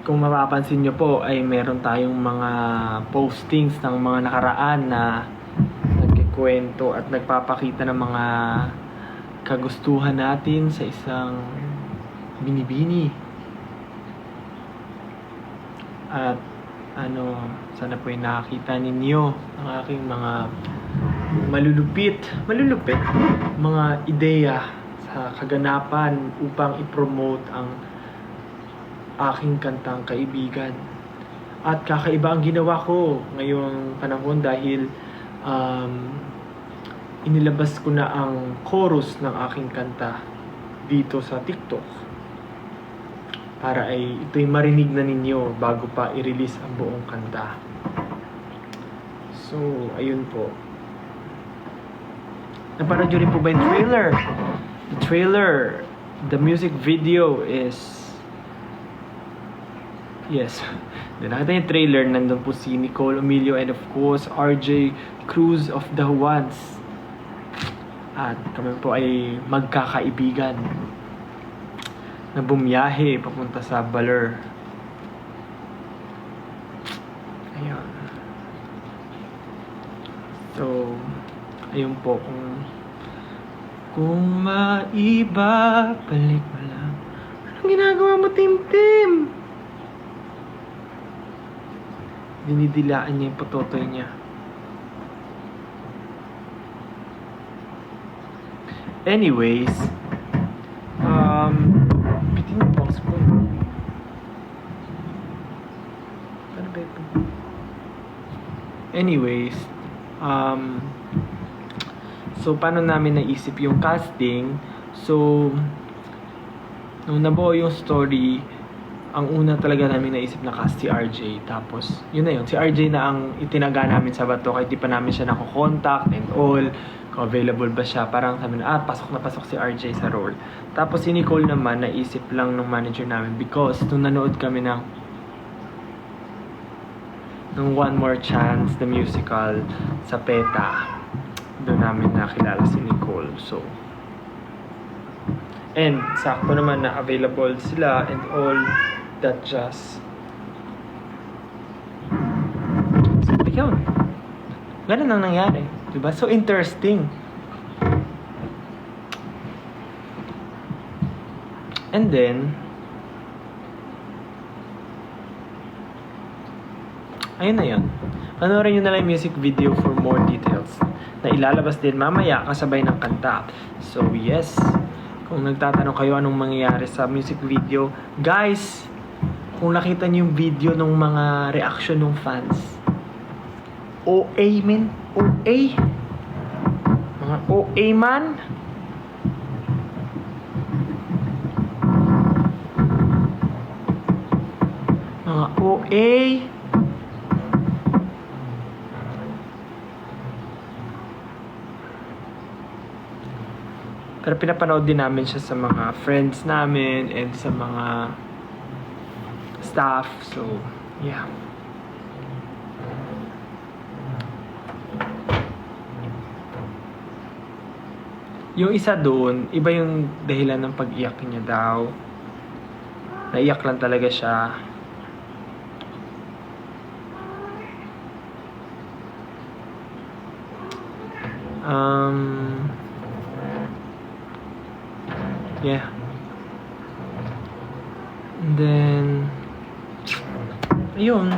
kung mapapansin nyo po ay meron tayong mga postings ng mga nakaraan na nagkikwento at nagpapakita ng mga kagustuhan natin sa isang binibini. At sana po ay nakakita ninyo ang aking mga malulupit mga ideya sa kaganapan upang i-promote ang aking kantang Kaibigan. At kakaiba ang ginawa ko ngayong panahon dahil inilabas ko na ang chorus ng aking kanta dito sa TikTok para ay ito'y marinig na ninyo bago pa i-release ang buong kanta. So, ayun po. Napanood nyo rin po ba yung trailer? The trailer, the music video is... Yes. Nakita yung trailer, nandun po si Nicole Emilio and of course, RJ Cruz of The Ones. At kami po ay magkakaibigan na bumiyahe papunta sa Baler. Ayun. So, ayun po, kung maibabalik mo lang. Anong ginagawa mo, Tim? Dinidilaan niya yung pototoy niya. Anyways, bitin yung box ko. Ano ba ito? Anyways, so paano namin naisip yung casting? So, nung nabuo yung story, ang una talaga namin naisip na cast si RJ. Tapos, yun na yun. Si RJ na ang itinaga namin sa bato kahit di pa namin siya nako-contact and all. Kung available ba siya. Parang sabi na, pasok na pasok si RJ sa role. Tapos si Nicole naman, naisip lang ng manager namin because nung nanood kami ng One More Chance, the musical, sa PETA, doon namin nakilala si Nicole. So, and sakto naman na available sila and all that jazz. So, yun. Ganun ang nangyari. Diba? So interesting. And then, ayun na yun. Panoorin nyo na lang yung music video for more details. Na ilalabas din mamaya kasabay ng kanta. So yes, kung nagtatanong kayo anong mangyayari sa music video, guys, kung nakita nyo yung video ng mga reaction ng fans, OA men, OA, mga OA man, mga OA. Pero pinapanood din namin siya sa mga friends namin and sa mga staff. So, yeah. Yung isa doon, iba yung dahilan ng pag-iyak niya daw. Naiyak lang talaga siya. Yeah. And then, ayun.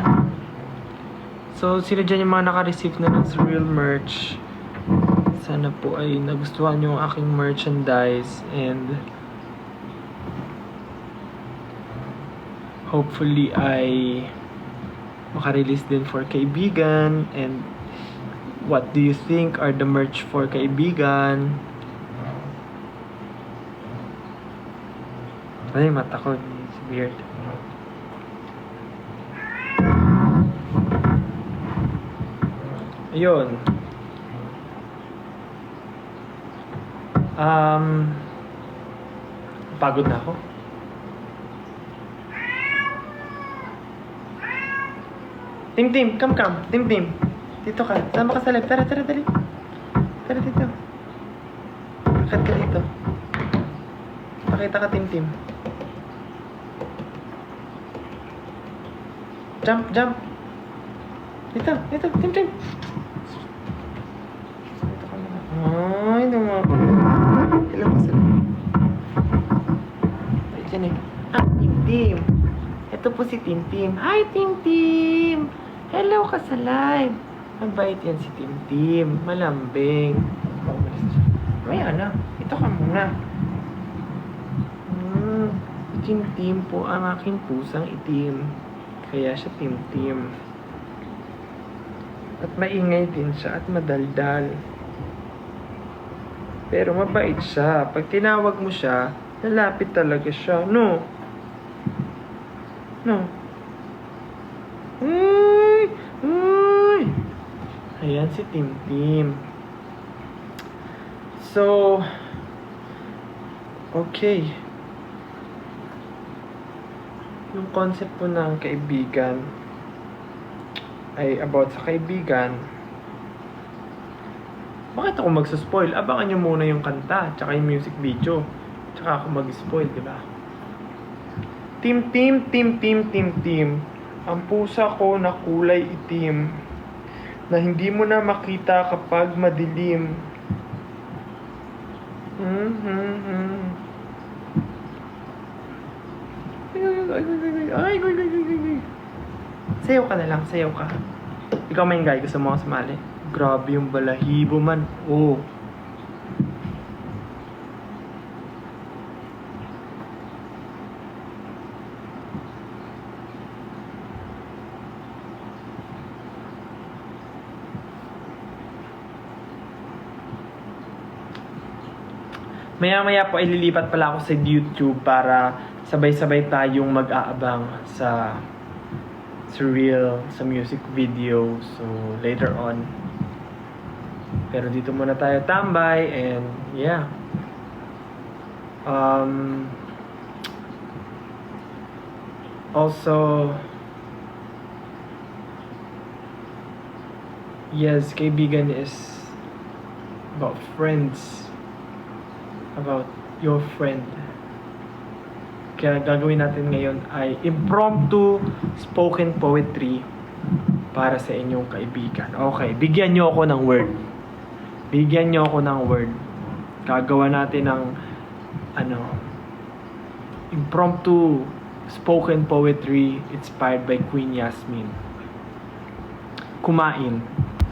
So, sila dyan yung mga naka-receive na ng Surreal merch. Sana po ay nagustuhan yung aking merchandise and hopefully ay makarelease din for Kaibigan. And what do you think are the merch for Kaibigan? Ay, mata ko. It's weird. Ayun. Pagod na ako. Tim, come. Tim. Dito ka. Sama ka sa live. Tara, dali. Tara dito. Akit ka dito. Pakita ka, Tim. Jump, jump. Dito, Tim. Dito ka na. Ay, naman. Hello, kasi. Ay, dyan eh. Tim. Ito po si Tim. Hi, Tim. Hello ka sa live. Mabait yan si Tim. Malambing. Maya na. Ito ka muna. Tim po ang aking pusang itim. Kaya siya Tim. At maingay din siya at madaldal. Pero mabait siya. Pag tinawag mo siya, lalapit talaga siya. No. Uy! Ayan si Tim. So, okay. Yung concept po ng kaibigan ay about sa kaibigan. Bakit ako magsuspoil? Abangan nyo muna yung kanta, tsaka yung music video. Tsaka ako mag-spoil, di ba? Tim. Ang pusa ko na kulay itim, na hindi mo na makita kapag madilim. Ay. Sayaw ka na lang, sayaw ka. Ikaw may guy, gusto mo sumali? Grabe yung balahibo man. Oh. Maya-maya po ay lilipat pala ako sa YouTube para sabay-sabay tayong mag-aabang sa reel, sa music video. So, later on. Pero dito muna tayo tambay and yeah. Also, yes, kaibigan is about friends. About your friend. Kaya gagawin natin ngayon ay impromptu spoken poetry para sa inyong kaibigan. Okay, bigyan nyo ako ng word. Gagawa natin ng impromptu spoken poetry inspired by Queen Yasmin. Kumain.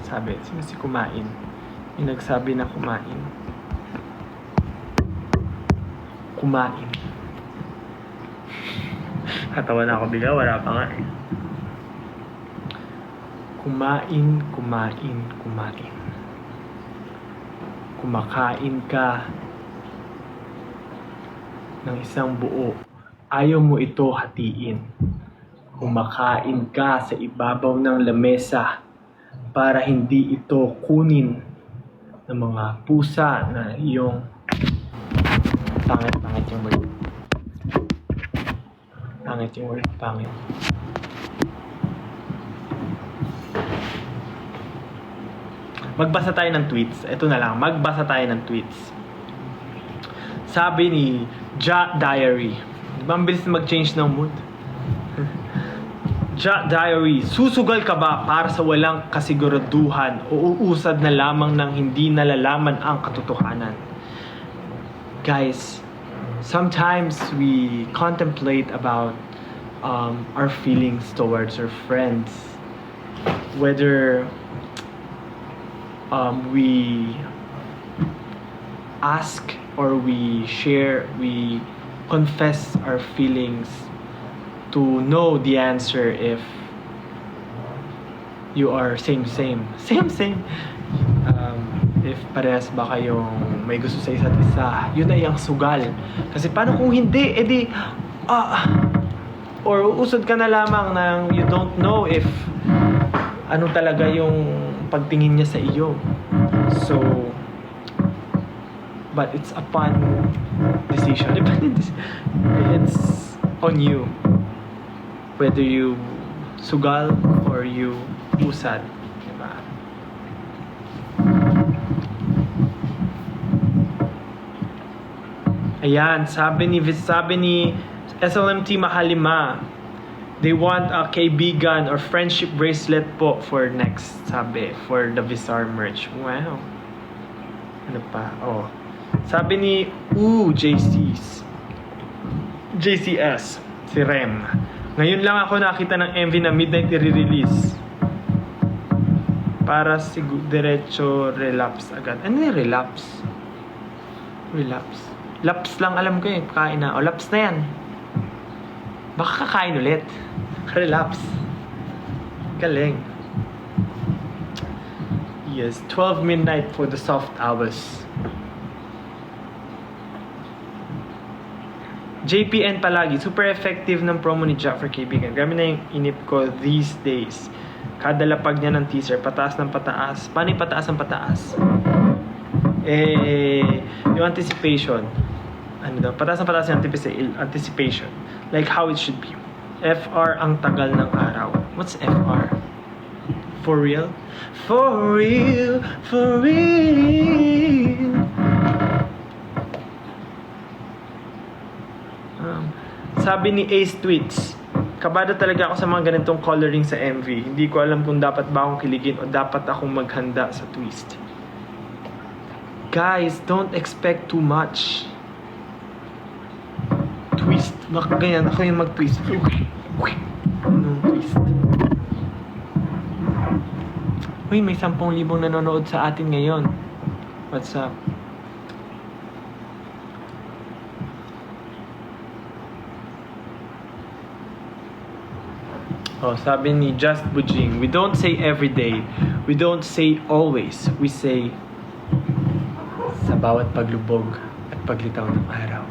Sabi, sino si Kumain? Yung nagsabi na kumain. Katawa na ako bigla, wala pa nga eh. Kumain. Kumakain ka ng isang buo. Ayaw mo ito hatiin. Kumakain ka sa ibabaw ng lamesa para hindi ito kunin ng mga pusa na iyong pangit yung word. Pangit. Magbasa tayo ng tweets. Ito na lang, magbasa tayo ng tweets. Sabi ni Ja Diary. Diba ang bilis na mag-change ng mood? Ja Diary, susugal ka ba para sa walang kasiguraduhan o uusad na lamang ng hindi nalalaman ang katotohanan? Guys, sometimes we contemplate about our feelings towards our friends, whether we ask or we share, we confess our feelings to know the answer if you are same. If parehas ba kayong may gusto sa isa't isa, yun ay ang sugal. Kasi paano kung hindi, edi or usod ka na lamang ng you don't know if ano talaga yung pagtingin niya sa iyo. So, but it's upon decision. It's on you whether you sugal or you usad. Diba? Ayan, sabi ni SLMT Mahalima, They want a kaibigan or friendship bracelet po for next, sabi, for the Visar merch. Wow. Ano pa? Oh. Sabi ni JCS, si Rem. Ngayon lang ako nakita ng MV na midnight i-release. Para diretso relapse agad. Ano yung relapse? Relapse. Laps lang alam ko eh. Kain na. O, laps na yan. Baka kakain ulit. Relapse. Galing. Yes, 12 midnight for the soft hours. JPN palagi. Super effective ng promo ni Jack for kaibigan. Grabe na yung inip ko these days. Kada lapag niya ng teaser, pataas ng pataas. Paano yung pataas ng pataas? Yung anticipation. Ano daw? Pataas ng pataas yung anticipation. Like how it should be. FR ang tagal ng araw. What's FR? For real? For real? For real? Sabi ni Ace Tweets, kabado talaga ako sa mga ganitong coloring sa MV. Hindi ko alam kung dapat ba akong kiligin o dapat akong maghanda sa twist. Guys, don't expect too much. Twist. Baka ganyan. Ako yung mag-twist. Anong twist? Uy, may 10,000 nanonood sa atin ngayon. What's up? Oh, sabi ni Just Bujing, we don't say every day. We don't say always. We say sa bawat paglubog at paglitaw ng araw.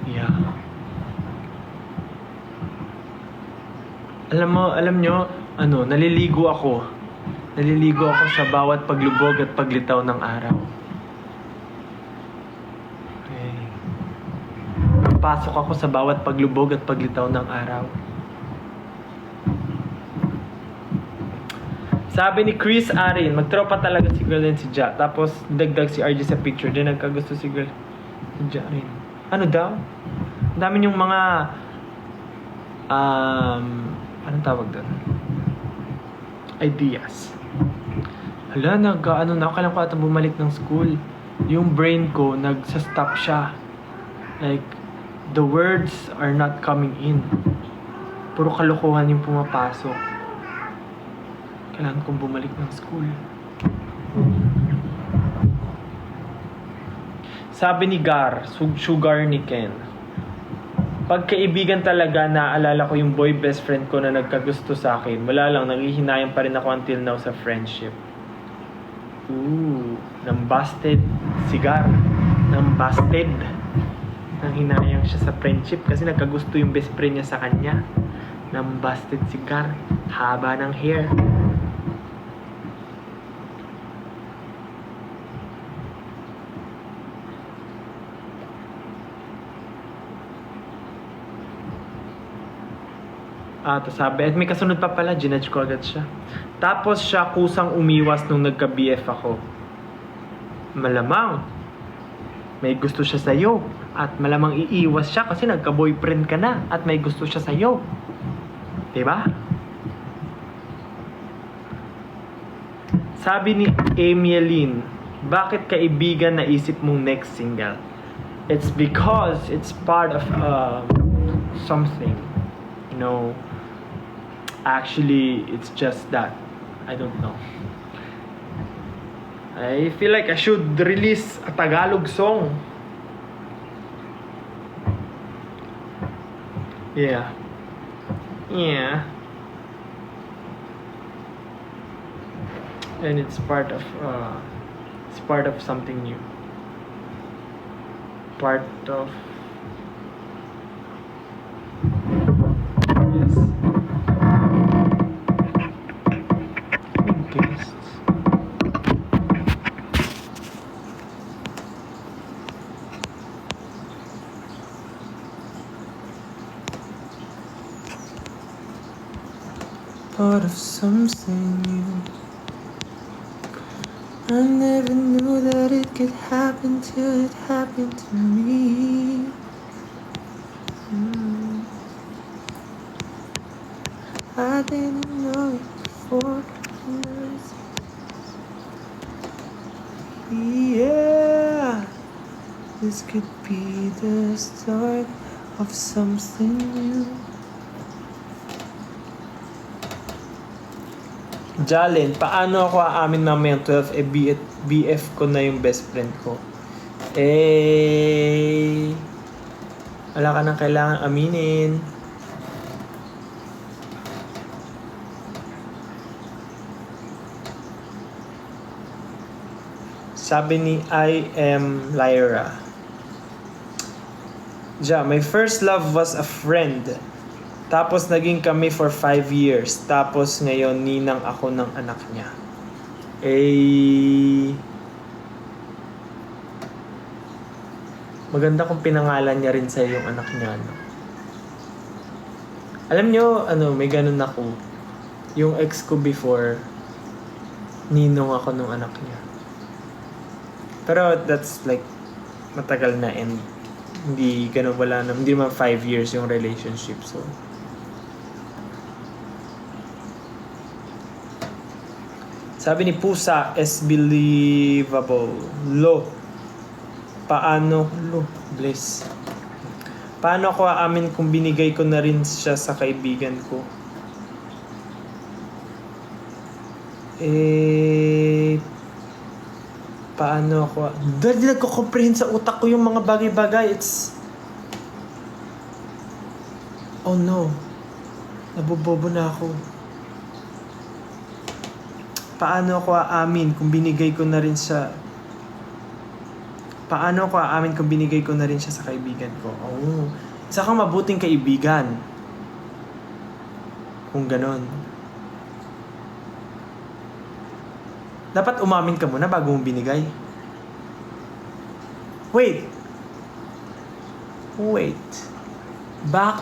Yeah. Alam nyo, naliligo ako. Naliligo ako sa bawat paglubog at paglitaw ng araw. Okay. Pasok ako sa bawat paglubog at paglitaw ng araw. Sabi ni Chris Arin, magtropa talaga si Girl and si Ja. Tapos dagdag si RJ sa picture. Then nagkagusto si Girl si Ja rin. Ano daw? Ang dami yung mga anong tawag doon? Ideas. Hala, na ako, kailan ko ata bumalik ng school. Yung brain ko, nagsa-stop siya. Like, the words are not coming in. Puro kalokohan yung pumapasok. Kailangan kong bumalik ng school. Sabi ni Gar, sugar ni Ken. Pagkaibigan talaga, naalala ko yung boy best friend ko na nagkagusto sa akin. Wala lang, nanghihinayang pa rin ako until now sa friendship. Nambusted sigar. Nambusted. Nanghinayang siya sa friendship kasi nagkagusto yung best friend niya sa kanya. Nambusted sigar. Haba ng hair. Tapos sabi, at may kasunod pa pala, ginudge ko agad siya. Tapos siya kusang umiwas nung nagka-BF ako. Malamang, may gusto siya sa'yo. At malamang iiwas siya kasi nagka-boyfriend ka na at may gusto siya sa'yo. Diba? Sabi ni Emieline, bakit kaibigan naisip mong next single? It's because it's part of something. You know, actually, it's just that. I don't know. I feel like I should release a Tagalog song. Yeah. Yeah. And it's part of something new. Part of yes. Guests. part of something new. I never knew that it could happen till it happened to me. I didn't know it before. Yeah, this could be the start of something new. Jalen, paano ako aamin mamaya 12 BF ko na yung best friend ko? Wala ka nang kailangan aminin. Sabi ni I am Lyra. My first love was a friend. Tapos naging kami for 5 years. Tapos ngayon ninang ako ng anak niya. Maganda kung pinangalan niya rin sa yung anak niya, no? Alam niyo, may ganun ako. Yung ex ko before, ninong ako ng anak niya. Pero that's like matagal na and hindi ganun, wala na, hindi naman 5 years yung relationship, so sabi ni Pusa is believable. Bliss. Paano ako aamin kung binigay ko na rin siya sa kaibigan ko? Paano ako? Dahil nagko-comprehend sa utak ko yung mga bagay-bagay. Oh no. Nabobobo na ako. Paano ako aamin kung binigay ko na rin siya? Paano ako aamin kung binigay ko na rin siya sa kaibigan ko? Isa kang mabuting kaibigan. Kung ganon. Dapat umamin ka muna bago mong binigay. Wait.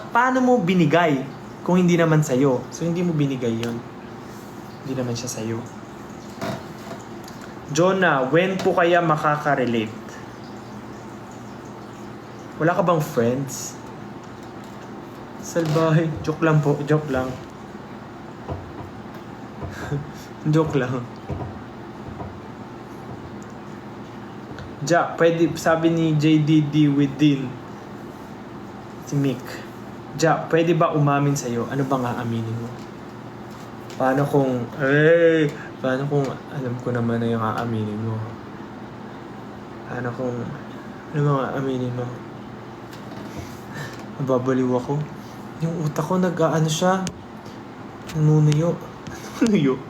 Paano mo binigay kung hindi naman sa'yo? So, hindi mo binigay yon. Hindi naman siya sa'yo. Jonah, when po kaya makaka-relate? Wala ka bang friends? Salbahe. Joke lang po. Joke lang. Joke lang. Pwede, sabi ni JDD within si Mick. Pwede ba umamin sa'yo? Ano ba nga aminin mo? Paano kung alam ko naman na yung aaminin mo? Ano nga aminin mo? Nababaliw ako. Yung utak ko siya. Nanunuyo. Nanunuyo.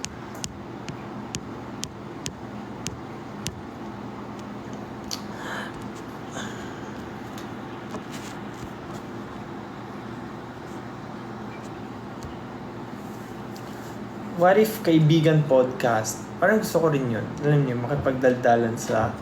What if kaibigan podcast? Parang gusto ko rin yun. Alam niyo, makipagdaldalan sa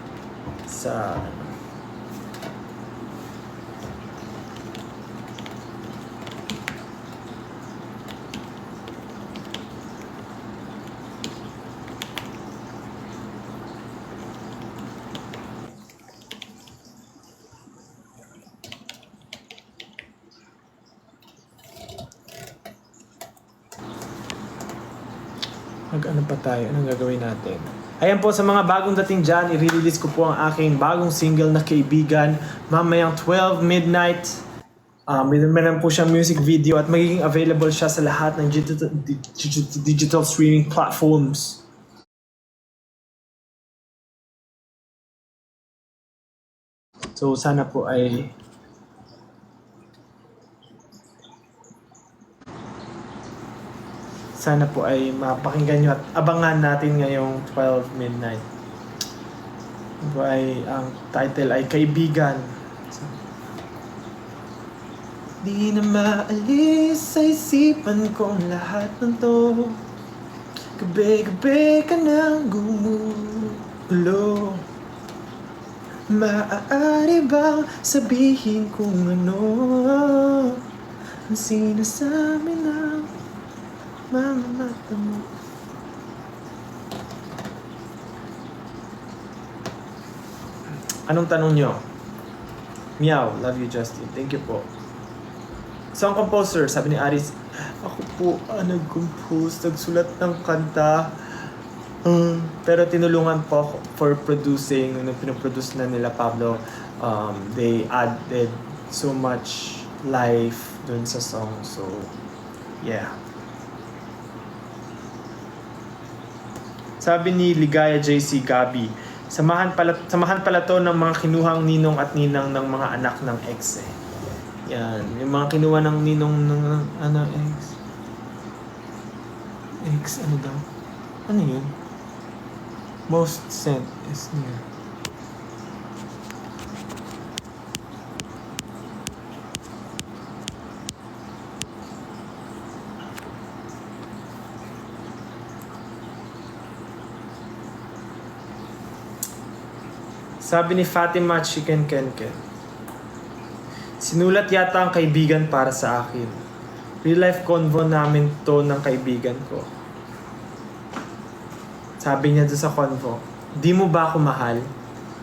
ano pa tayo? Anong gagawin natin? Ayan po, sa mga bagong dating dyan, i-release ko po ang aking bagong single na Kaibigan mamayang 12 midnight. Meron po siyang music video at magiging available siya sa lahat ng digital streaming platforms. So sana po ay mapakinggan nyo at abangan natin ngayong 12 midnight. Ang title ay Kaibigan. Di na maalis sa isipan kong lahat ng to. Gabi-gabi ka nang gumulo. Maaari bang sabihin kung ano ang sinasabi ng mama? Anong tanong nyo? Meow, love you Justin. Thank you po. Song composer, sabi ni Aris, ako po nag-compose, nagsulat ng kanta. Pero tinulungan po ako for producing, nung pinoproduce na nila Pablo, they added so much life dun sa song. So, yeah. Sabi ni Ligaya JC Gabi, samahan pala to ng mga kinuhang ninong at ninang ng mga anak ng ex eh. Yan, yung mga kinuha ng ninong ng ex. Ex, ano daw? Ano yun? Most sent is near. Sabi ni Fatima Chicken Kenken, sinulat yata ang kaibigan para sa akin. Real life convo namin to ng kaibigan ko. Sabi niya doon sa convo, di mo ba ako mahal?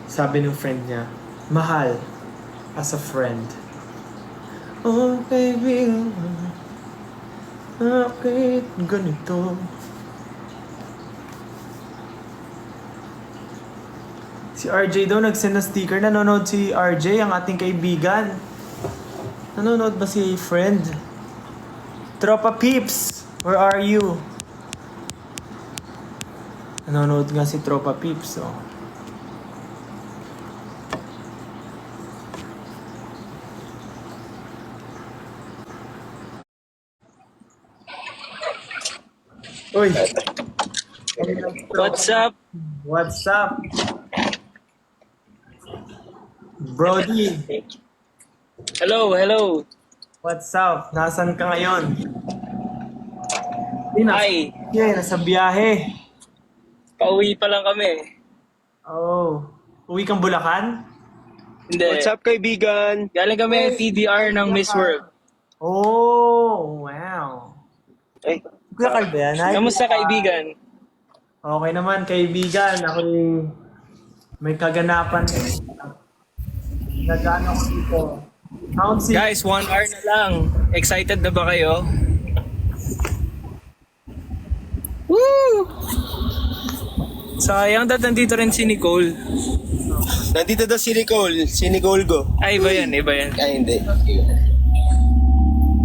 Sabi ng friend niya, mahal as a friend. Oh kaibigan, bakit ganito? Si RJ daw nagsend ng sticker. Nanonood si RJ, ang ating kaibigan. Nanonood ba si friend? Tropa Peeps, where are you? Nanonood nga si Tropa Peeps, oh. Uy! What's up? What's up? Brody, Hello, hello. what's up? Nasaan ka ngayon? Hi. Nasa biyahe. Pauwi pa lang kami. Oh. Uwi kang Bulacan? Hindi. What's up, kaibigan? Galing kami TDR ng Miss World. Oh, wow. Ay, Kuya Carl ba yan? Hi, Kamusta Kuya Carl. kaibigan? Okay naman, kaibigan. Ako may kaganapan. Nag-ano ako dito. Council. Guys, 1 hour na lang. Excited na ba kayo? Woo! Sayang dahil nandito rin si Nicole. nandito daw si Nicole Go. Ay, iba yan, iba yan. Ay, hindi.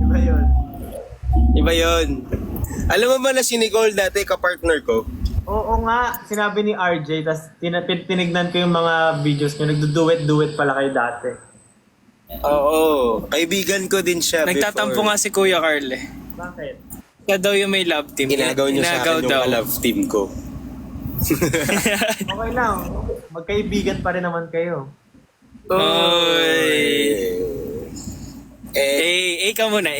Diba yun? Iba yun. Alam mo ba na si Nicole dati, kapartner ko? Oo nga, sinabi ni RJ, tas tinignan ko yung mga videos nyo, nagdo-duet-duet pala kayo dati. Oo, kaibigan ko din siya Nagtatampo nga si Kuya Carl eh. Bakit? Kaya daw yung may love team. Inagaw niya sa akin daw. yung love team ko. Okay lang, magkaibigan pa rin naman kayo. Oy! Eh, ka muna.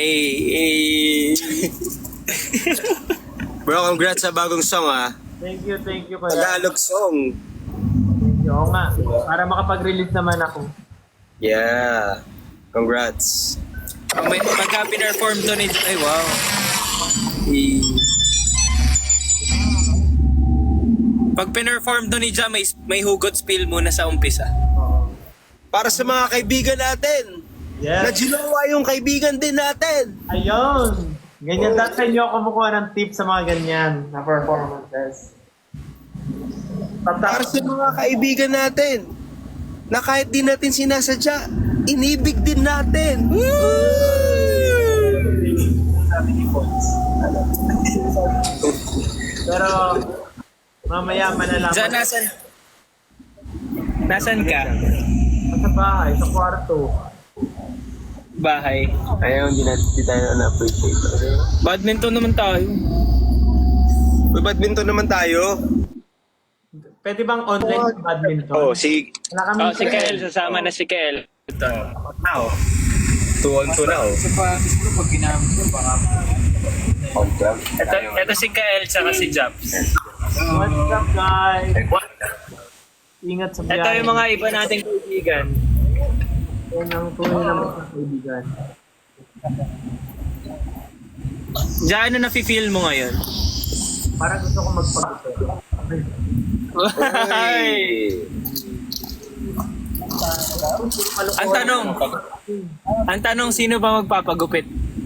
bro, congrats sa bagong song ah. Thank you kuya. Tagalog song. Thank you, oo nga. Para makapag-release naman ako. Yeah. Congrats. Pagka pinerform to ni... Ay, wow. Pag pinerform to ni Ja, may hugot spill muna sa umpisa. Oo. Para sa mga kaibigan natin. Na Yes. ginawa yung kaibigan din natin. Ayun. Ganyan dati nyo ako kumukuha ng tips sa mga ganyan na performances. Para sa mga kaibigan natin. Na kahit di natin sinasadya, inibig din natin. Sabi ni Pons. Pero mamaya malalaman. Ja, nasan ka? Sa bahay, sa kwarto. Bahay. Ayaw, hindi tayo na-appreciate. Badminton naman tayo. May badminton naman tayo. Pwede bang online badminton? Oh, si... Wala kami Si Kael, sasama na si Kael. Ito. Now. 2-on-2 na oh. Ito si Kael, tsaka si Japs. What's up, guys? Ingat sa biyahe. Ito yung mga iba nating kaibigan. Yan ang tunay na mga kaibigan. Ja, ano na-feel mo ngayon? Parang gusto ko magpagupit. Ay! Ang tanong, sino ba magpapagupit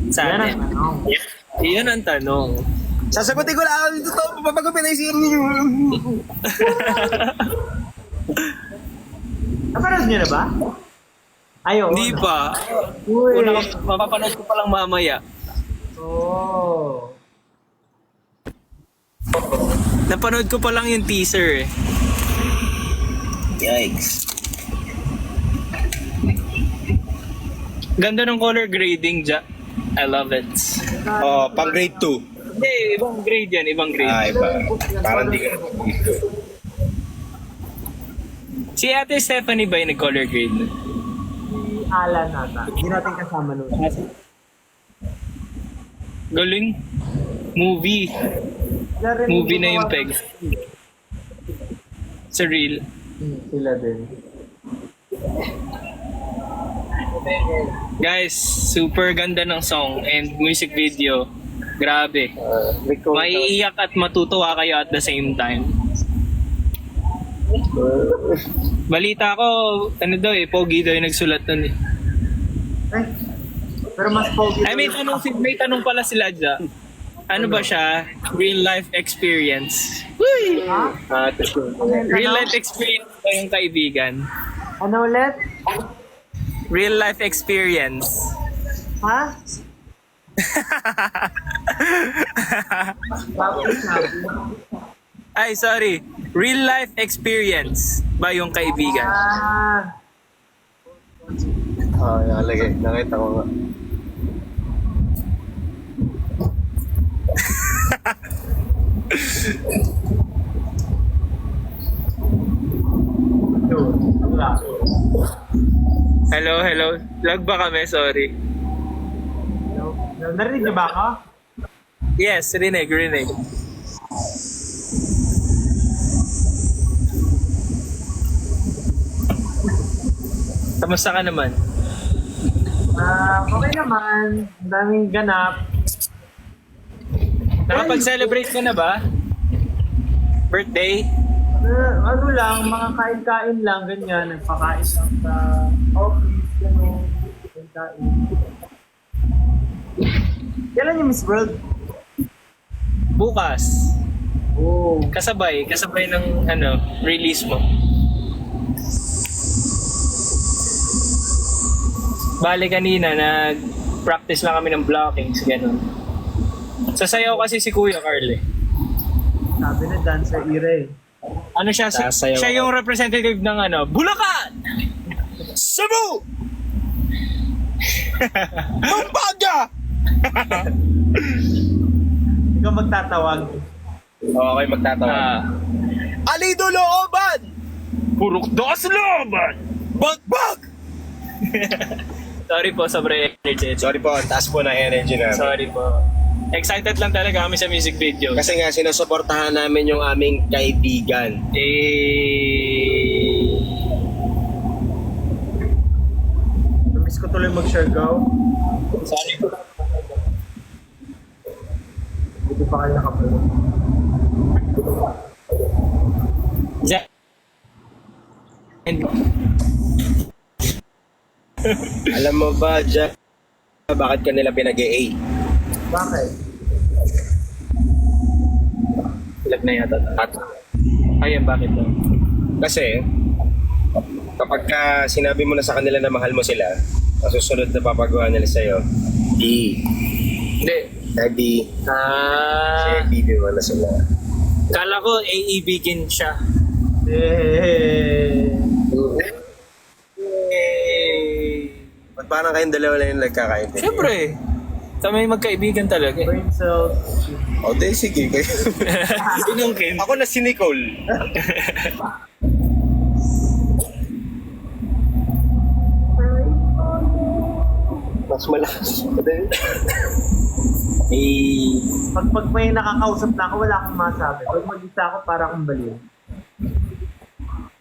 sa Yan ang atin? tanong. Iyan ang tanong. Sasagutin ko lang ang totoo, papagupit ay siya. Napanood niyo na ba? Ayaw. Hindi pa. Uy. Mapapanood ko pa lang mamaya. Oh. Napanood ko pa lang yung teaser eh. Yikes. Ganda ng color grading, Ja. I love it. Oh, pang grade 2. Hindi, ibang grade yan, ibang grade. Iba. Parang di ka dito. Si Ate Stephanie ba yung nag-color grade? Si Alan nata. Hindi natin kasama nun. Galing. Movie. Movie na yung peg. Sa real. Sila din. Guys, super ganda ng song and music video. Grabe. Maiiyak at matutuwa kayo at the same time. Balita ko, ano daw eh, Pogi daw yung nagsulat nun eh. Eh, pero mas pogi. Ay, may tanong pala sila dyan. Ano ba siya? Real life experience. Ha? Real life experience ba yung kaibigan? Ano ulit? Real life experience. Ha? Bakit sabi? Ay, sorry. Real life experience ba yung kaibigan? Ah. Nalagay. Nakita ko nga. Wala. Hello, hello. Lag ba kami? Sorry. Narinig niyo ba ako? Yes, rinig. Kamusta ka naman? Okay naman. Ang daming ganap. Nakapag-celebrate ka na ba? Birthday? Ano lang, mga kain-kain lang, ganyan. Nagpakain lang sa office, gano'n. Kain-kain. Kailan yung Miss World? Bukas. Oh. Kasabay ng release mo. Bale kanina, nag-practice lang kami ng blockings, gano'n. Sasayaw kasi si Kuya Carl eh. Sabi na dancer Ire. Ano siya? Sasayaw Siya ako. yung representative ng Bulacan! Cebu! Pampanga! Ikaw magtatawag. Okay, magtatawa. Alido Looban! Purok dos loban! Bagbag! Sorry po, sobrang energy. Sorry po, ang taas po na energy namin. Sorry po. Excited lang talaga kami sa music video. Kasi nga, sinusuportahan namin yung aming kaibigan. Namiss ko tuloy mag-Siargao. Sorry po. Hindi pa kayo nakapalo. Jack. And Alam mo ba, Jack, bakit kanila pinag-A? Bakit? lag na yata. At Ayun, bakit daw? kasi, kapag sinabi mo na sa kanila na mahal mo sila, ang susunod na papagawa nila sa'yo, D. Hindi. Daddy. Kasi baby mo na sila. Kala ko AEBigin siya. Eh. Ba't parang kayong dalawa lang yung nagkakaintindi? Siyempre. Kami magkaibigan talaga eh. Brain cells. O, di, sige. Sinungkin. Ako na si Nicole. Mas malakas. Pag may nakakausap na ako, wala akong masabi. Pag mag-isa ako, para akong baliw.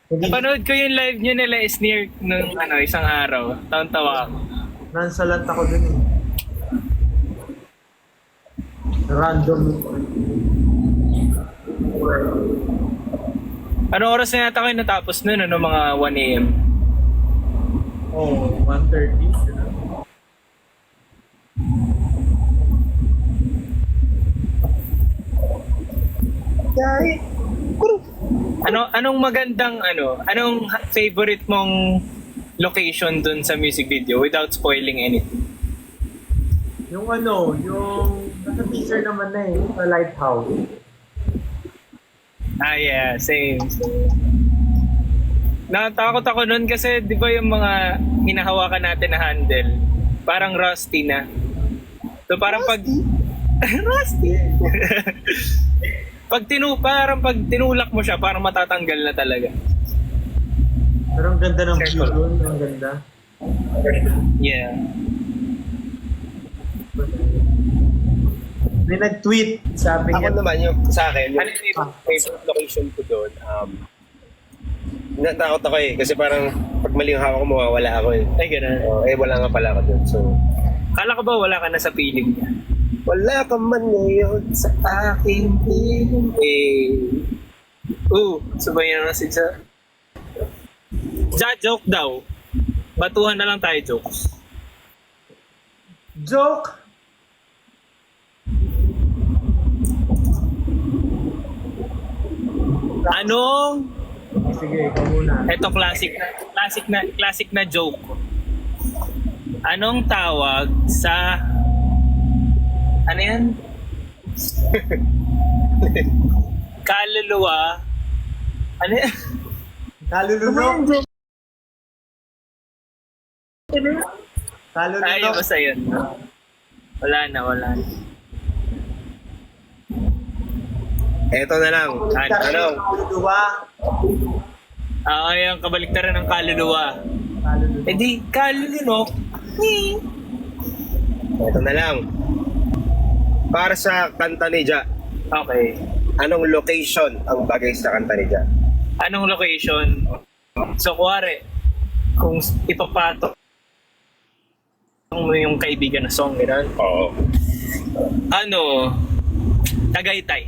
Hindi, Napanood ko yung live nyo nila Sneer nung isang araw. Taon-tawa ako. nonchalant ako dun eh. Random. Anong oras na yata kayo natapos nun? Ano, mga 1 a.m.? Oh, 1:30. Anong magandang anong favorite mong location dun sa music video without spoiling anything? Yung nasa teaser naman na sa lighthouse. Ah, yeah, same. Natakot ako nun kasi di ba yung mga hinahawakan natin na handle, parang rusty na. So parang rusty. Parang pag tinulak mo siya, parang matatanggal na talaga. Pero ang ganda ng view doon, ang ganda. Yeah. May nag-tweet, sabi Ako niya, naman, yung sa akin, yung Ano yung favorite location ko doon, natakot ako kasi parang pag mali yung hawak ko, mawawala ako Ay, ganun. wala nga pala ako doon. So, Kala ko ba wala ka na sa feeling niya? wala ka man ngayon sa aking piling. Sabay na si Ja. Joke daw. Batuhan na lang tayo, jokes. joke! Anong? Sige, ikaw muna. Ito classic na joke. Anong tawag sa ano yan? Kaluluwa. Ano yan? Kalulunok. Ay, Kalulunok. basta yun. Wala na. Eto na lang. Kaluluwa. Yung kabaliktaran ng kaluluwa. Kalulunok. Eh di, kalulunok. Eto na lang. Para sa kanta ni Ja, Okay. anong location ang bagay sa kanta ni Ja? Anong location? So, kuwari, kung ipapatok mo yung kaibigan na song, gano'n? Oo. Tagaytay.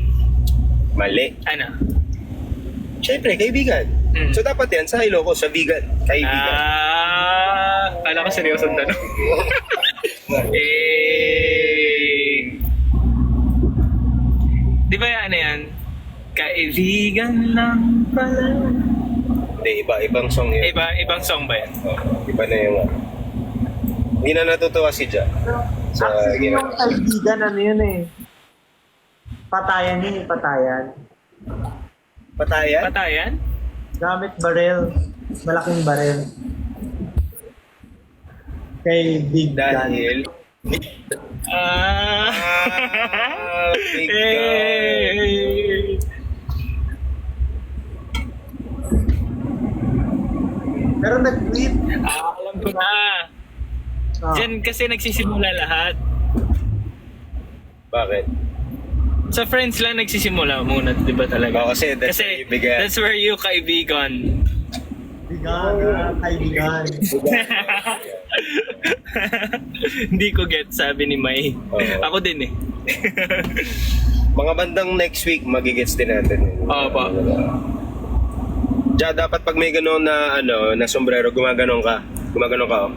Mali. Ano? Siyempre, kaibigan. Mm. So dapat yan sa Ilocos, sa vegan. Kaibigan. Kala ko seryoso ang tanong. Di ba yan? Kaibigan lang pala. Hindi, ibang song yun. Ibang song ba yan? Iba na yung hindi na natutuwa si Ja. Sa Actually, yung kaibigan, yun Patayan yun, patayan. Patayan? Patayan? Gamit barel. Malaking barel. Kay Big Dan. Dahil Ah. Big Hey. Pero nag-tweet. Alam ko na. Ah, Diyan kasi nagsisimula lahat. Bakit? Sa friends lang nagsisimula muna, di ba talaga? Oo, kasi that's where you began. That's where you kaibigan. kaibigan. Hindi ko get, sabi ni May. Oo. Ako din eh. Mga bandang next week, magigets din natin. Oo pa. Ja, dapat pag may gano'n na, na sombrero, gumaganon ka. Gumaganon ka, oh.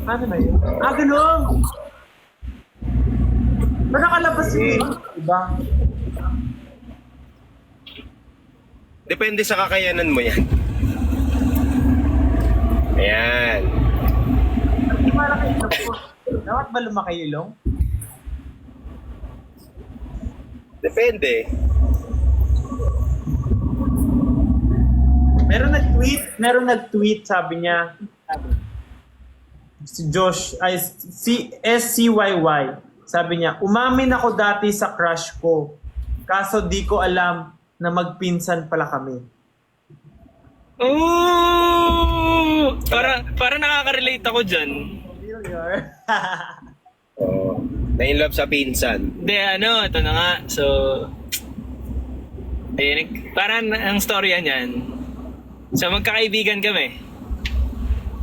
Ano na yun? Ganun! Ba't nakalabas yun? Diba? Depende sa kakayanan mo yan. Ayan. Hindi malaki ilong po. Dapat ba lumaki ilong? Depende. Meron nag-tweet, sabi niya, si Josh, si SCYY, sabi niya, umamin ako dati sa crush ko, kaso di ko alam na magpinsan pala kami. Oh! Para nakaka-relate ako dyan. Familiar? Oh, na-in love sa pinsan. Hindi, ito na nga. So, parang ang storya niyan. So, magkakaibigan kami.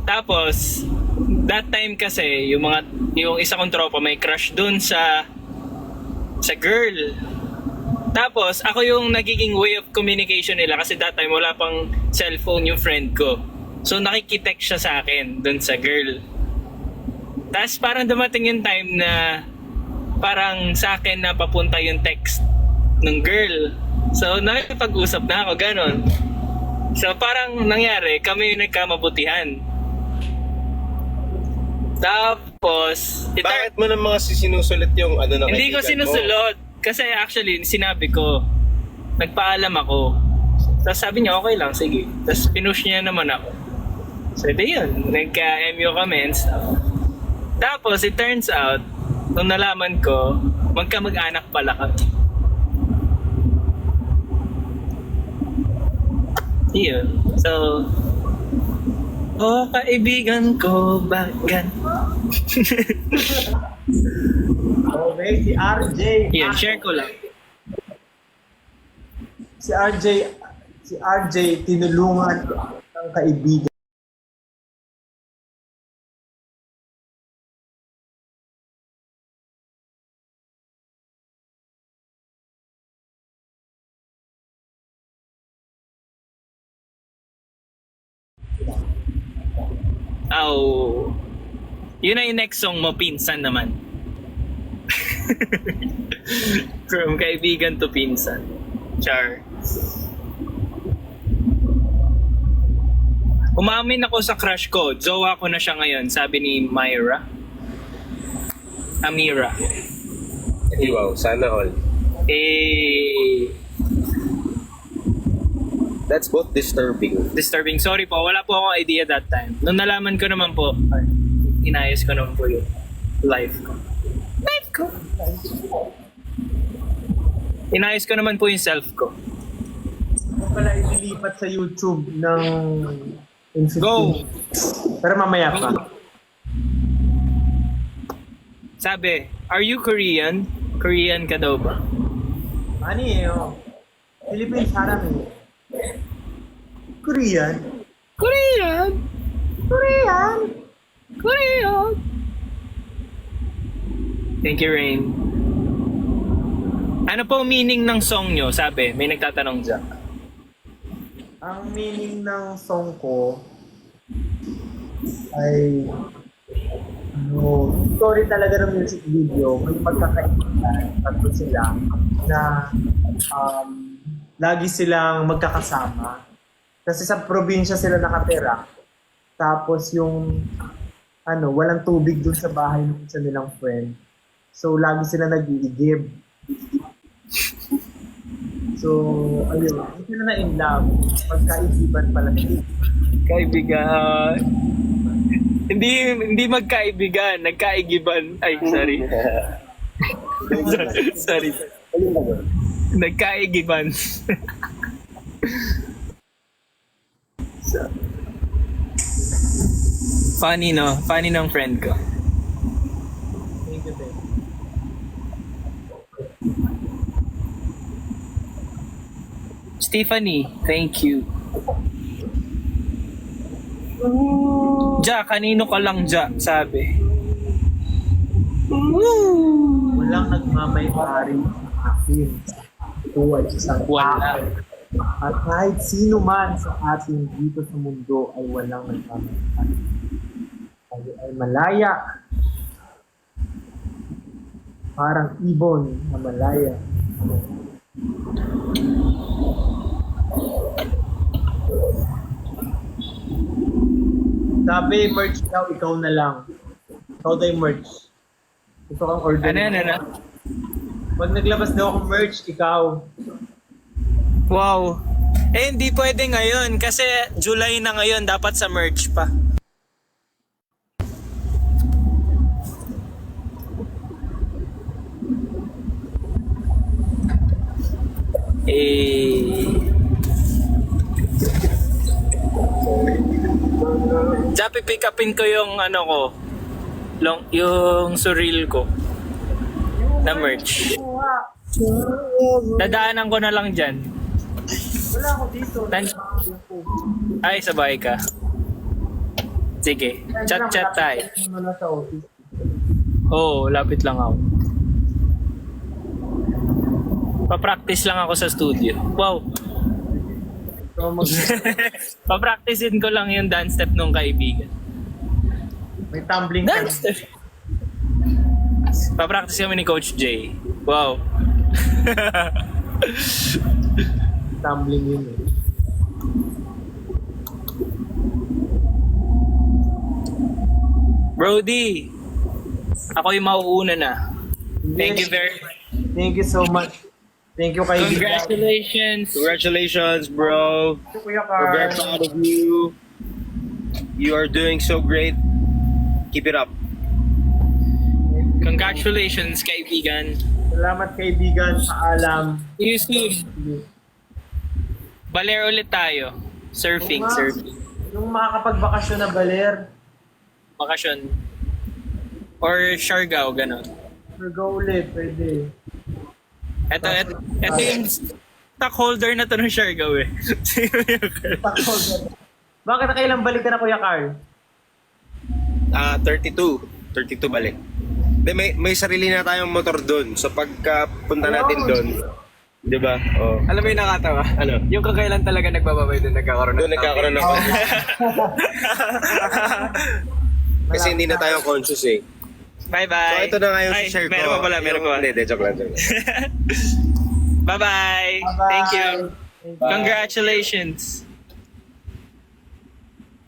Tapos, that time kasi, yung isa kong tropa may crush dun sa girl. Tapos, ako yung nagiging way of communication nila kasi that time wala pang cellphone yung friend ko. So, nakikitext siya sa akin dun sa girl. Tapos, parang dumating yung time na parang sa akin na papunta yung text ng girl. So, nakipag-usap na ako, ganon. So, parang nangyari, kami yung nagkamabutihan. Tapos, Bakit mo naman kasi sinusulit yung ano na hindi ko kaibigan mo? sinusulot. Kasi actually, sinabi ko, nagpaalam ako. Tapos sabi niya, okay lang, sige. Tapos pinush niya naman ako. So, edi yun. Nagka-MU kami and stuff. Tapos, it turns out, nung nalaman ko, magkamag-anak pala kami. Yun. So, oh, kaibigan ko, bagan. Okay, si RJ. Yun, share ko lang. Si RJ tinulungan ng kaibigan. Oh. Yun na yung next song mo, Pinsan naman. From kaibigan to pinsan. Char. Umamin ako sa crush ko. Jowa ko na siya ngayon, sabi ni Myra. Amira. Eh, wow, sana all. That's both disturbing. Disturbing. Sorry po, wala po akong idea that time. Nung nalaman ko naman po, inayos ko naman po yung life ko. Inayos ko naman po yung self ko. Ako pala ililipat sa YouTube ng in 15 Go! Pero mamaya pa. Sabi, are you Korean? Korean ka daw ba? Ano eh, oh. Philippines harap eh. Korean? Korean! Korean? Korean! Thank you, Rain. Ano po meaning ng song nyo? Sabi, may nagtatanong dyan. Ang meaning ng song ko ay story talaga ng music video. May magkakaibigan, tatlo sila na lagi silang magkakasama. Kasi sa probinsya sila nakatira. Tapos yung walang tubig dun sa bahay ng isa nilang friend. So lagi sila nag-iigib. So, ayun, hindi sila na in love. Magkaibigan pala. Kaibigan. Hindi magkaibigan, nagkaigiban. Ay, sorry. sorry. Nagkaigiban. Funny, no? Funny ng friend ko. Thank you, babe. Stephanie, thank you. Ja, kanino ka lang, Ja? Sabi. Walang nagmamay-ari sa akin. Ito ay isang Wala. tao. At kahit sino man sa atin dito sa mundo ay walang nagmamay-ari. Tayo ay malaya. Parang ibon na malaya. Sabi, merch daw, ikaw na lang. Ikaw daw yung merch. Gusto kang order. Ano? Pag naglabas daw akong merch, ikaw. Wow. Eh, hindi pwede ngayon kasi July na ngayon, dapat sa merch pa. Ja, pipick upin ko yung yung surreal ko na merch. Dadaanan ko na lang dyan. Wala ako dito. Ay, sabay ka. Sige, chat tayo. Wala sa office. Oo, lapit lang ako. Pa-practice lang ako sa studio. Wow. So, Pa-practicein ko lang yung dance step nung kaibigan. may tumbling ka. Dance step. Pa-practice kami ni Coach Jay. Wow. Tumbling yun eh. Brody, ako yung mauuna na. Thank you very much. Thank you so much. Thank you, kaibigan. Congratulations. Congratulations, bro. Thank you, Kuya We're very Carl. proud of you. You are doing so great. Keep it up. Congratulations, kaibigan. Salamat, kaibigan. Paalam. See you soon. Baler ulit tayo. Surfing, Oo nga. surfing. Yung makakapagbakasyon na baler, Bakasyon. Or Siargao, gano'n. go ulit, pwede. Ito yung stockholder na to ng Siargao eh. Bakit nakailang balik ka na, Kuya Carl? 32. 32 balik. De, may sarili na tayong motor doon. So pagka punta natin doon, di ba? Oh. Alam mo yung nakatawa? Ano? Yung kakailan talaga nagbababay doon nagkakaroon Doon nagkakaroon ng Kasi hindi na tayo conscious eh. Bye-bye. So ito na nga yung Ay, share ko. Meron pa pala, meron pa. Hindi, joke lang. Bye-bye. Thank you. Congratulations.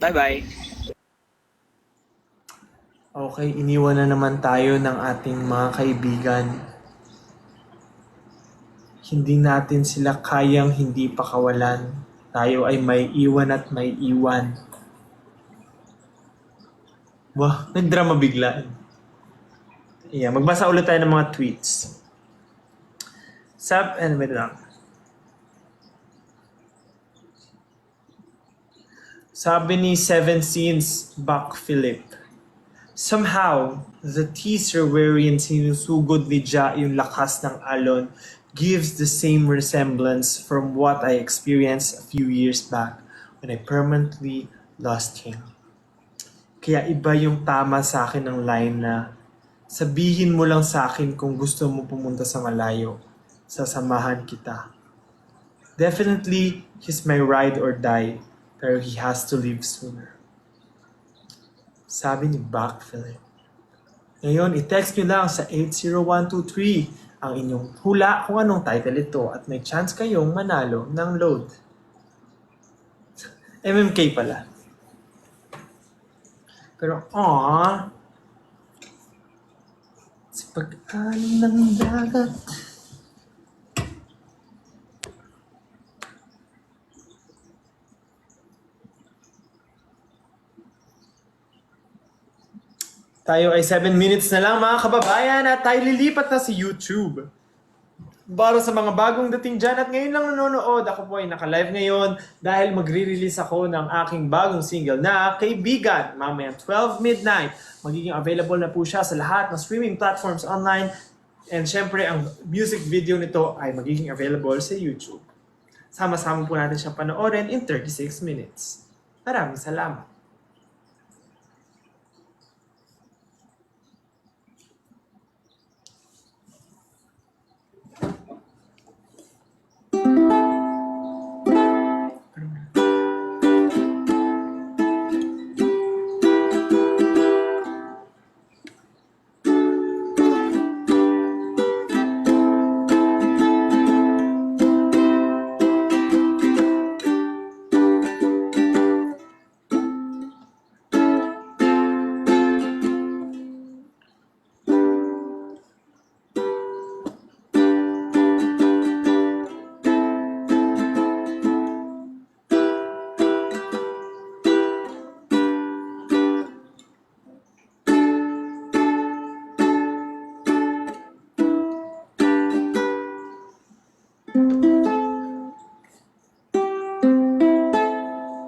Bye-bye. Okay, iniwan na naman tayo ng ating mga kaibigan. Hindi natin sila kayang hindi pakawalan. Tayo ay may iwan at may iwan. Wah, nagdrama bigla. Yeah, magbasa ulit tayo ng mga tweets. Wait lang. Sabi ni Seven Scenes, Buck Philip. Somehow, the teaser wherein sinusugod ni Ja yung lakas ng alon gives the same resemblance from what I experienced a few years back when I permanently lost him. Kaya iba yung tama sa akin ng line na sabihin mo lang sa akin kung gusto mo pumunta sa malayo. Sasamahan kita. Definitely, he's my ride or die, pero he has to leave sooner. Sabi ni Buck Philip. Ngayon, i-text nyo lang sa 80123 ang inyong hula kung anong title ito at may chance kayong manalo ng load. MMK pala. Pero, sa pag-alim ng dagat. Tayo ay 7 minutes na lang mga kababayan at tayo lilipat na sa YouTube. Para sa mga bagong dating dyan at ngayon lang nanonood, ako po ay naka-live ngayon dahil magre-release ako ng aking bagong single na Kaibigan. Mamaya 12 midnight. Magiging available na po siya sa lahat ng streaming platforms online. And syempre, ang music video nito ay magiging available sa YouTube. Sama-sama po natin siya panoorin in 36 minutes. Maraming salamat.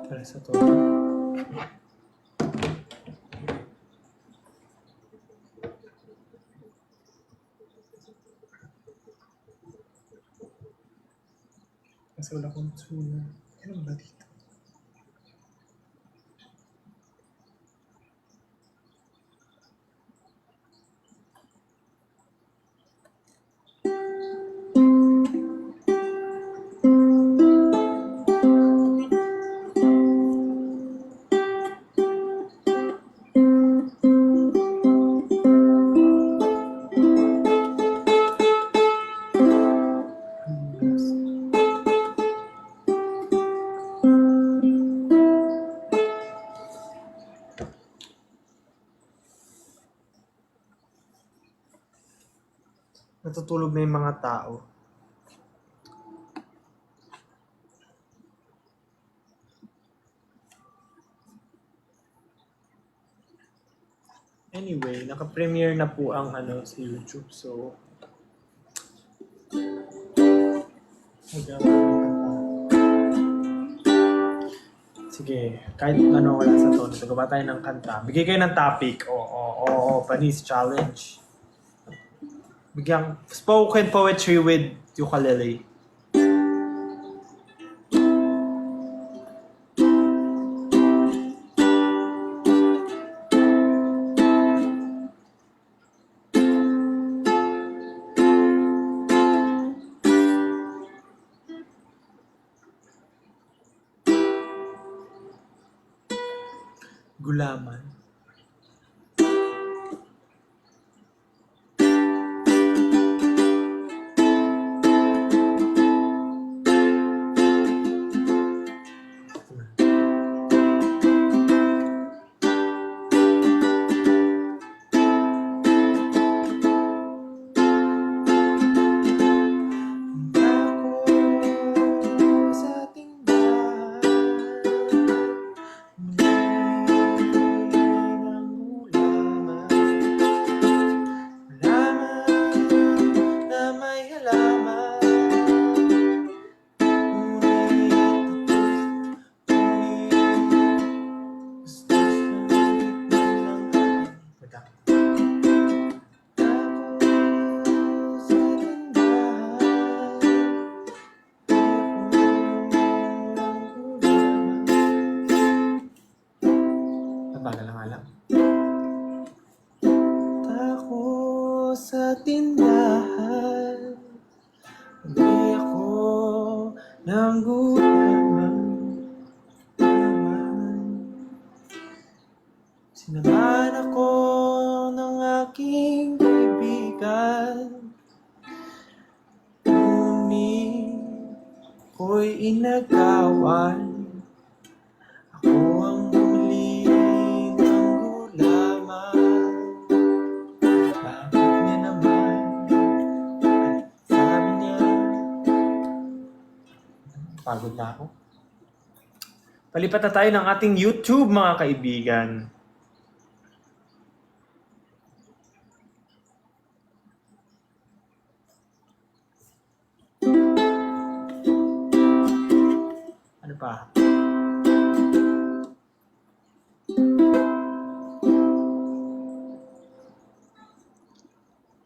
Para sa to. Kasi wala akong tuna. Ano ba dito? natutulog na yung mga tao. Anyway, naka-premiere na po ang sa YouTube. So, sige, kahit ano wala sa tono, gagawa tayo ng kanta. Bigay kayo ng topic. Panis challenge. Bigyan spoken poetry with ukulele. Gulaman. Ako sa tindahan, hindi ako ng gulaman. Sinamahan ako ng aking kaibigan, ngunit ako'y inagawan. Ako ang bumili ng gulaman. Bakit niya naman? Sabi niya. Pagod na ako. Palipat na tayo ng ating YouTube, mga kaibigan. Ano pa?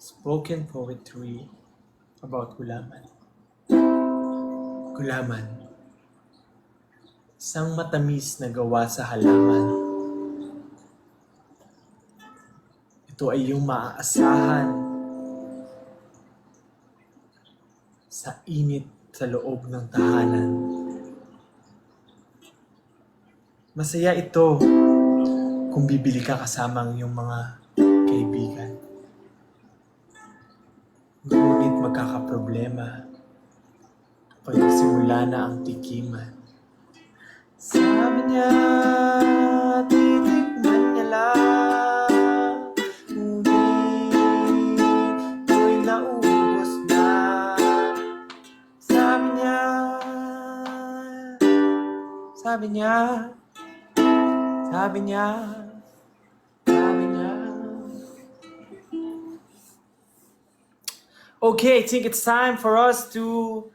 Spoken poetry about gulaman. Gulaman. Isang matamis na gawa sa halaman. Ito ay yung maaasahan sa init sa loob ng tahanan. Masaya ito kung bibili ka kasama ang iyong mga kaibigan. Ngunit magkakaproblema pag nagsimula na ang tikiman. Sabi niya, titikman niya lang, ngunit ako'y naubos na. Sabi niya, sabi niya, sabi niya, sabi niya. Okay, I think it's time for us to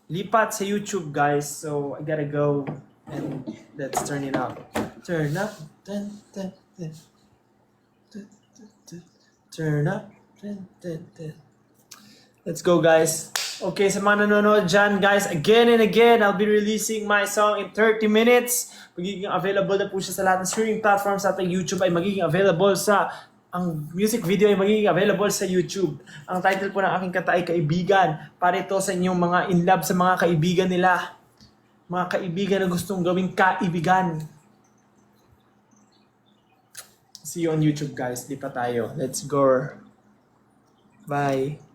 lipat sa YouTube, guys. So I gotta go and let's turn it up. Turn up, dun, dun, dun. Dun, dun, dun. Turn up, dun, dun, dun. Let's go, guys. Okay, sa mga nanonood dyan, guys, again and again, I'll be releasing my song in 30 minutes. Magiging available na po siya sa lahat ng streaming platforms. Sa ating YouTube ay magiging available ang music video ay magiging available sa YouTube. Ang title po ng aking kanta ay Kaibigan. Para ito sa inyong mga in love sa mga kaibigan nila. Mga kaibigan na gustong gawing kaibigan. See you on YouTube, guys. Lipat tayo. Let's go. Bye.